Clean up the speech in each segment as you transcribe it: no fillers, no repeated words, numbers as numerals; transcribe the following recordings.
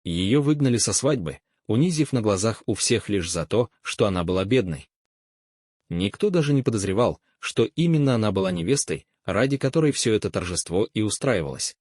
Ее выгнали со свадьбы, унизив на глазах у всех лишь за то, что она была бедной. Никто даже не подозревал, что именно она была невестой, ради которой все это торжество и устраивалось.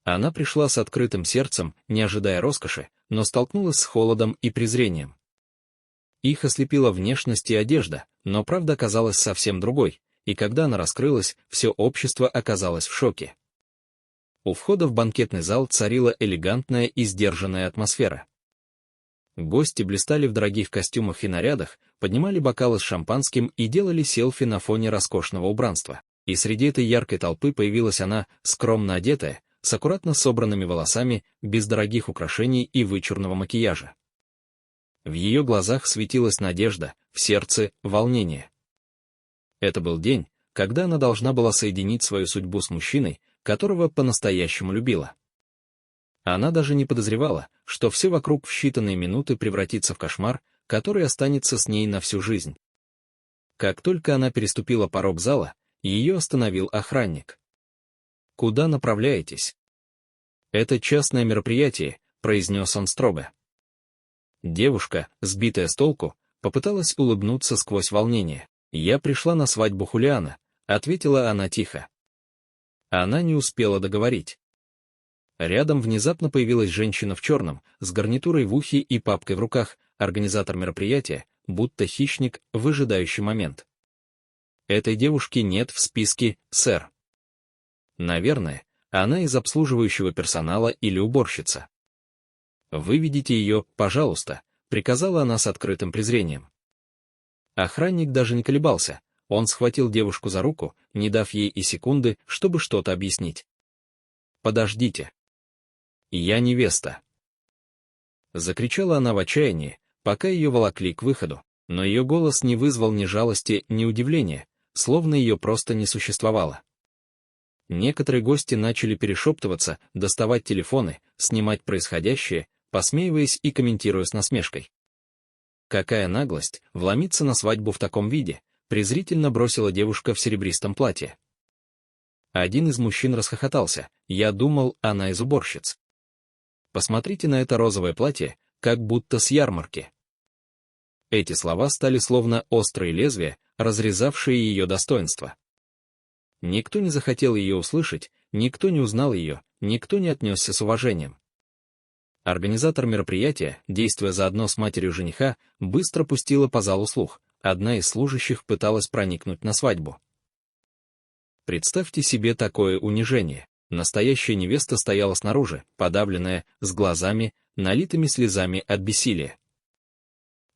Она пришла с открытым сердцем, не ожидая роскоши, но столкнулась с холодом и презрением. Их ослепила внешность и одежда, но правда оказалась совсем другой, и когда она раскрылась, все общество оказалось в шоке. У входа в банкетный зал царила элегантная и сдержанная атмосфера. Гости блистали в дорогих костюмах и нарядах, поднимали бокалы с шампанским и делали селфи на фоне роскошного убранства. И среди этой яркой толпы появилась она, скромно одетая, с аккуратно собранными волосами, без дорогих украшений и вычурного макияжа. В ее глазах светилась надежда, в сердце — волнение. Это был день, когда она должна была соединить свою судьбу с мужчиной, которого по-настоящему любила. Она даже не подозревала, что все вокруг в считанные минуты превратится в кошмар, который останется с ней на всю жизнь. Как только она переступила порог зала, ее остановил охранник. «Куда направляетесь?» «Это частное мероприятие», — произнес он строго. Девушка, сбитая с толку, попыталась улыбнуться сквозь волнение. «Я пришла на свадьбу Хулиана», — ответила она тихо. Она не успела договорить. Рядом внезапно появилась женщина в черном, с гарнитурой в ухе и папкой в руках, организатор мероприятия, будто хищник, выжидающий момент. «Этой девушки нет в списке, сэр». Наверное, она из обслуживающего персонала или уборщица. «Выведите ее, пожалуйста», — приказала она с открытым презрением. Охранник даже не колебался, он схватил девушку за руку, не дав ей и секунды, чтобы что-то объяснить. «Подождите. Я невеста!» Закричала она в отчаянии, пока ее волокли к выходу, но ее голос не вызвал ни жалости, ни удивления, словно ее просто не существовало. Некоторые гости начали перешептываться, доставать телефоны, снимать происходящее, посмеиваясь и комментируя с насмешкой. «Какая наглость, вломиться на свадьбу в таком виде», презрительно бросила девушка в серебристом платье. Один из мужчин расхохотался, я думал, она из уборщиц. «Посмотрите на это розовое платье, как будто с ярмарки». Эти слова стали словно острые лезвия, разрезавшие ее достоинство. Никто не захотел ее услышать, никто не узнал ее, никто не отнесся с уважением. Организатор мероприятия, действуя заодно с матерью жениха, быстро пустила по залу слух. Одна из служащих пыталась проникнуть на свадьбу. Представьте себе такое унижение. Настоящая невеста стояла снаружи, подавленная, с глазами, налитыми слезами от бессилия.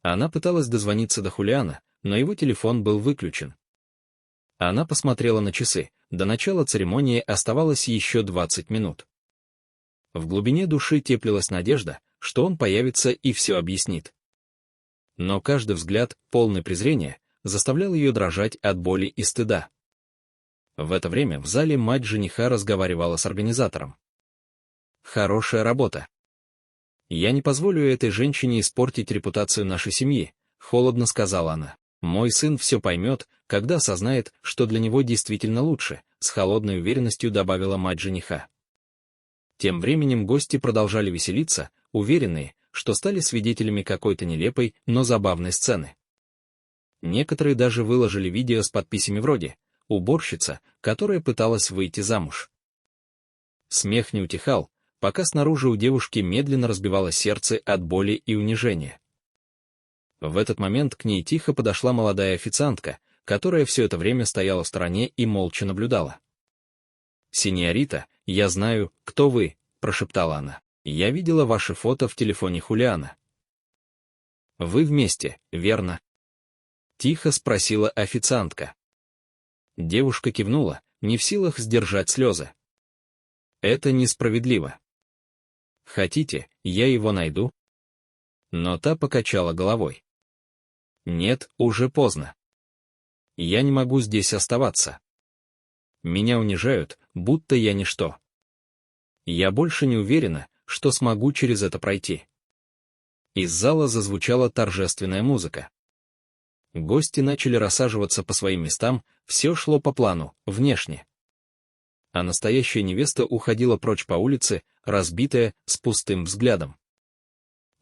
Она пыталась дозвониться до Хулиана, но его телефон был выключен. Она посмотрела на часы, до начала церемонии оставалось еще 20 минут. В глубине души теплилась надежда, что он появится и все объяснит. Но каждый взгляд, полный презрения, заставлял ее дрожать от боли и стыда. В это время в зале мать жениха разговаривала с организатором. «Хорошая работа. Я не позволю этой женщине испортить репутацию нашей семьи», — холодно сказала она. «Мой сын все поймет, когда осознает, что для него действительно лучше», — с холодной уверенностью добавила мать жениха. Тем временем гости продолжали веселиться, уверенные, что стали свидетелями какой-то нелепой, но забавной сцены. Некоторые даже выложили видео с подписями вроде «Уборщица, которая пыталась выйти замуж». Смех не утихал, пока снаружи у девушки медленно разбивалось сердце от боли и унижения. В этот момент к ней тихо подошла молодая официантка, которая все это время стояла в стороне и молча наблюдала. «Синьорита, я знаю, кто вы», — прошептала она. «Я видела ваше фото в телефоне Хулиана». «Вы вместе, верно?» — тихо спросила официантка. Девушка кивнула, не в силах сдержать слезы. «Это несправедливо. Хотите, я его найду?» Но та покачала головой. «Нет, уже поздно. Я не могу здесь оставаться. Меня унижают, будто я ничто. Я больше не уверена, что смогу через это пройти». Из зала зазвучала торжественная музыка. Гости начали рассаживаться по своим местам, все шло по плану, внешне. а настоящая невеста уходила прочь по улице, разбитая, с пустым взглядом.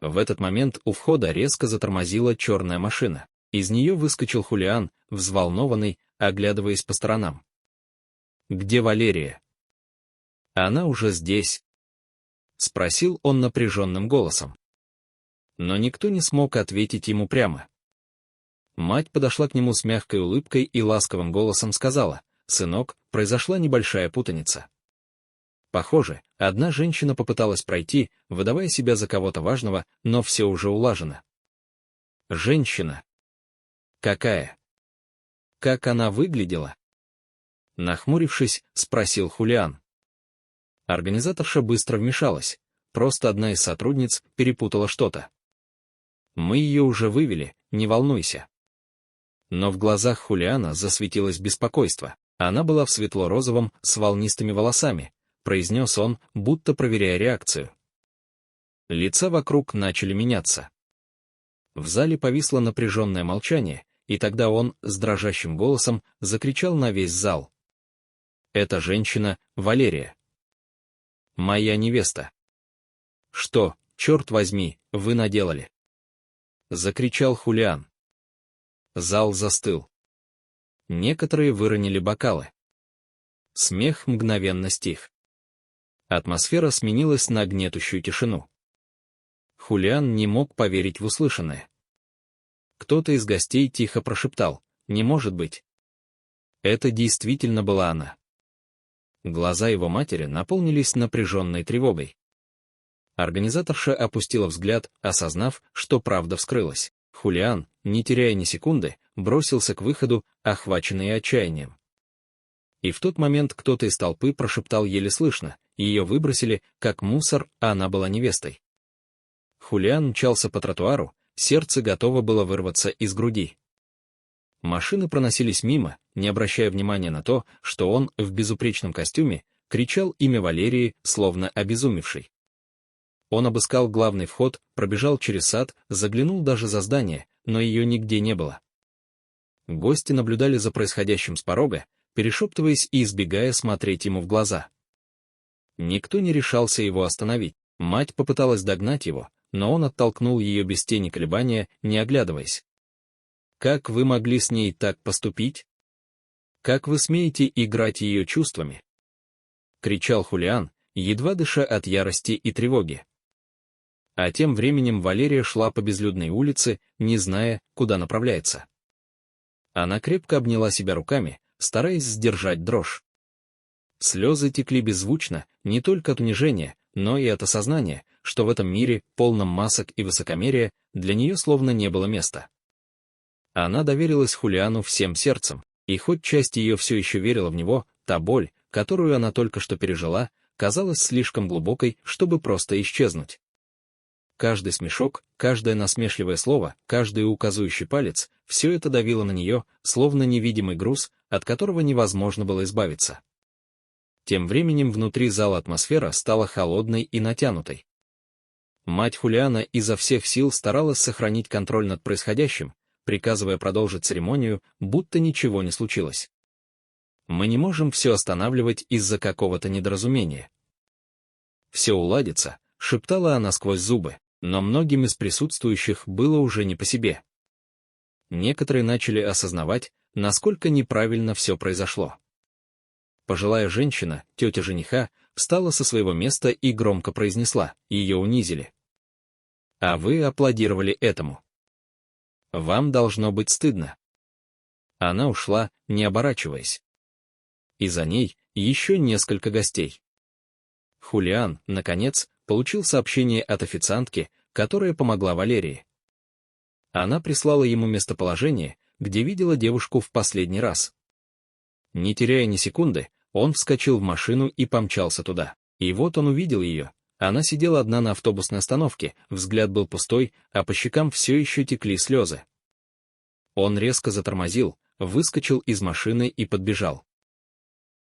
В этот момент у входа резко затормозила черная машина. Из нее выскочил Хулиан, взволнованный, оглядываясь по сторонам. «Где Валерия?» «Она уже здесь», — спросил он напряженным голосом. Но никто не смог ответить ему прямо. Мать подошла к нему с мягкой улыбкой и ласковым голосом сказала: «Сынок, произошла небольшая путаница». Похоже, одна женщина попыталась пройти, выдавая себя за кого-то важного, но все уже улажено. Женщина. Какая? Как она выглядела? Нахмурившись, спросил Хулиан. Организаторша быстро вмешалась. Просто одна из сотрудниц перепутала что-то. Мы ее уже вывели, не волнуйся. Но в глазах Хулиана засветилось беспокойство. Она была в светло-розовом, с волнистыми волосами, произнес он, будто проверяя реакцию. Лица вокруг начали меняться. В зале повисло напряженное молчание, и тогда он, с дрожащим голосом, закричал на весь зал. «Эта женщина — Валерия. Моя невеста». «Что, черт возьми, вы наделали?» — закричал Хулиан. Зал застыл. Некоторые выронили бокалы. Смех мгновенно стих. Атмосфера сменилась на гнетущую тишину. Хулиан не мог поверить в услышанное. Кто-то из гостей тихо прошептал: «Не может быть». Это действительно была она. Глаза его матери наполнились напряженной тревогой. Организаторша опустила взгляд, осознав, что правда вскрылась. Хулиан, не теряя ни секунды, бросился к выходу, охваченный отчаянием. И в тот момент кто-то из толпы прошептал еле слышно: «Ее выбросили, как мусор, а она была невестой». Хулиан мчался по тротуару, сердце готово было вырваться из груди. Машины проносились мимо, не обращая внимания на то, что он, в безупречном костюме, кричал имя Валерии, словно обезумевший. Он обыскал главный вход, пробежал через сад, заглянул даже за здание, но ее нигде не было. Гости наблюдали за происходящим с порога, перешептываясь и избегая смотреть ему в глаза. Никто не решался его остановить. Мать попыталась догнать его, но он оттолкнул ее без тени колебания, не оглядываясь. «Как вы могли с ней так поступить? Как вы смеете играть ее чувствами?» — кричал Хулиан, едва дыша от ярости и тревоги. А тем временем Валерия шла по безлюдной улице, не зная, куда направляется. Она крепко обняла себя руками, стараясь сдержать дрожь. Слезы текли беззвучно, не только от унижения, но и от осознания, что в этом мире, полном масок и высокомерия, для нее словно не было места. Она доверилась Хулиану всем сердцем, и хоть часть ее все еще верила в него, та боль, которую она только что пережила, казалась слишком глубокой, чтобы просто исчезнуть. Каждый смешок, каждое насмешливое слово, каждый указывающий палец — все это давило на нее, словно невидимый груз, от которого невозможно было избавиться. Тем временем внутри зала атмосфера стала холодной и натянутой. Мать Хулиана изо всех сил старалась сохранить контроль над происходящим, приказывая продолжить церемонию, будто ничего не случилось. «Мы не можем все останавливать из-за какого-то недоразумения. Все уладится», — шептала она сквозь зубы, но многим из присутствующих было уже не по себе. Некоторые начали осознавать, насколько неправильно все произошло. Пожилая женщина, тетя жениха, встала со своего места и громко произнесла: «Ее унизили. А вы аплодировали этому. Вам должно быть стыдно». Она ушла, не оборачиваясь. И за ней еще несколько гостей. Хулиан, наконец, получил сообщение от официантки, которая помогла Валерии. Она прислала ему местоположение, где видела девушку в последний раз. Не теряя ни секунды, он вскочил в машину и помчался туда. И вот он увидел ее. Она сидела одна на автобусной остановке, взгляд был пустой, а по щекам все еще текли слезы. Он резко затормозил, выскочил из машины и подбежал.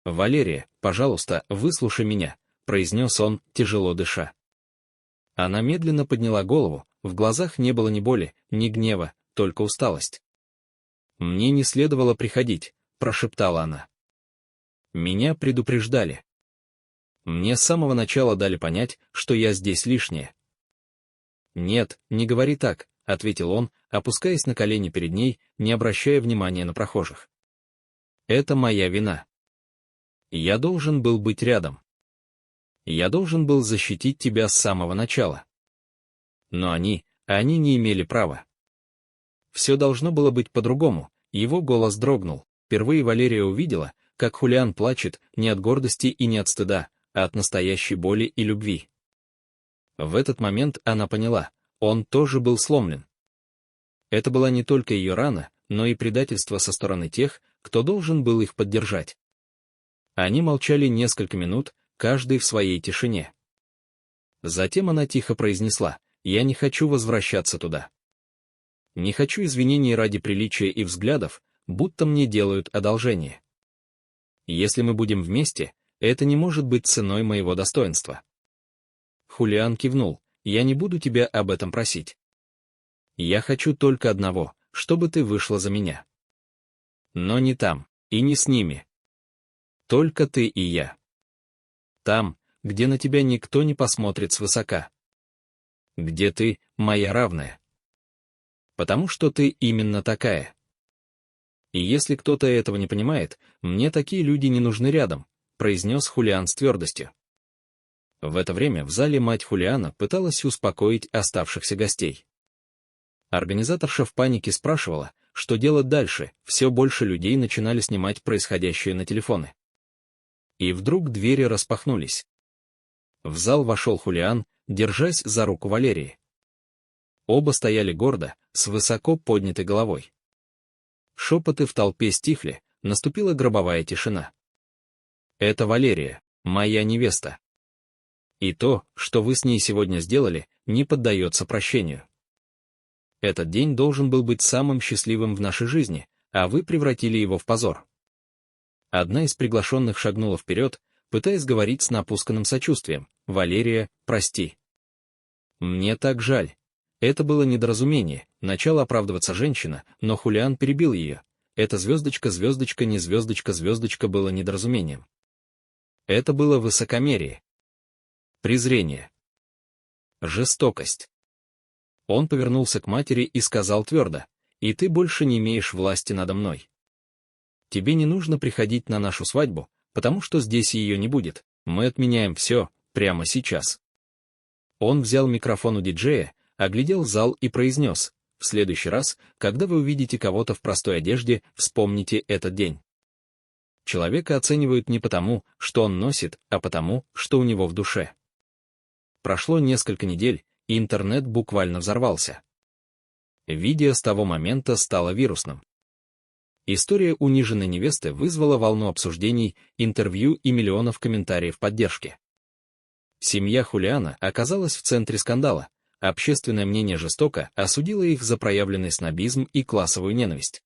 «Валерия, пожалуйста, выслушай меня», — произнес он, тяжело дыша. Она медленно подняла голову, в глазах не было ни боли, ни гнева, только усталость. «Мне не следовало приходить», — прошептала она. Меня предупреждали. Мне с самого начала дали понять, что я здесь лишняя. «Нет, не говори так», — ответил он, опускаясь на колени перед ней, не обращая внимания на прохожих. «Это моя вина. Я должен был быть рядом. Я должен был защитить тебя с самого начала. Но они не имели права. Все должно было быть по-другому». Его голос дрогнул. Впервые Валерия увидела, как Хулиан плачет не от гордости и не от стыда, а от настоящей боли и любви. В этот момент она поняла, он тоже был сломлен. Это была не только ее рана, но и предательство со стороны тех, кто должен был их поддержать. Они молчали несколько минут, каждый в своей тишине. Затем она тихо произнесла: «Я не хочу возвращаться туда. Не хочу извинений ради приличия и взглядов, будто мне делают одолжение. Если мы будем вместе, это не может быть ценой моего достоинства». Хулиан кивнул: «Я не буду тебя об этом просить. Я хочу только одного, чтобы ты вышла за меня. Но не там, и не с ними. Только ты и я. Там, где на тебя никто не посмотрит свысока. Где ты, моя равная. Потому что ты именно такая. И если кто-то этого не понимает, мне такие люди не нужны рядом», — произнес Хулиан с твердостью. В это время в зале мать Хулиана пыталась успокоить оставшихся гостей. Организаторша в панике спрашивала, что делать дальше, все больше людей начинали снимать происходящее на телефоны. И вдруг двери распахнулись. В зал вошел Хулиан, держась за руку Валерии. Оба стояли гордо, с высоко поднятой головой. Шепоты в толпе стихли, наступила гробовая тишина. «Это Валерия, моя невеста. И то, что вы с ней сегодня сделали, не поддается прощению. Этот день должен был быть самым счастливым в нашей жизни, а вы превратили его в позор». Одна из приглашенных шагнула вперед, пытаясь говорить с напусканным сочувствием: «Валерия, прости. Мне так жаль. Это было недоразумение», — начала оправдываться женщина, но Хулиан перебил ее. «Это звездочка, звездочка, не звездочка, звездочка» было недоразумением. Это было высокомерие. Презрение. Жестокость. Он повернулся к матери и сказал твердо: «И ты больше не имеешь власти надо мной. Тебе не нужно приходить на нашу свадьбу, потому что здесь ее не будет. Мы отменяем все, прямо сейчас». Он взял микрофон у диджея, оглядел зал и произнес: «В следующий раз, когда вы увидите кого-то в простой одежде, вспомните этот день. Человека оценивают не потому, что он носит, а потому, что у него в душе». Прошло несколько недель, и интернет буквально взорвался. Видео с того момента стало вирусным. История униженной невесты вызвала волну обсуждений, интервью и миллионов комментариев поддержки. Семья Хулиана оказалась в центре скандала. Общественное мнение жестоко осудило их за проявленный снобизм и классовую ненависть.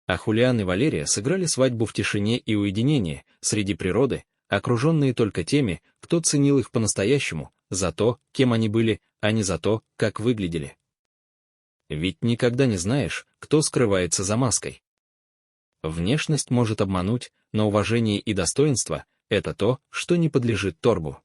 А Хулиан и Валерия сыграли свадьбу в тишине и уединении, среди природы, окруженные только теми, кто ценил их по-настоящему, за то, кем они были, а не за то, как выглядели. Ведь никогда не знаешь, кто скрывается за маской. Внешность может обмануть, но уважение и достоинство — это то, что не подлежит торгу.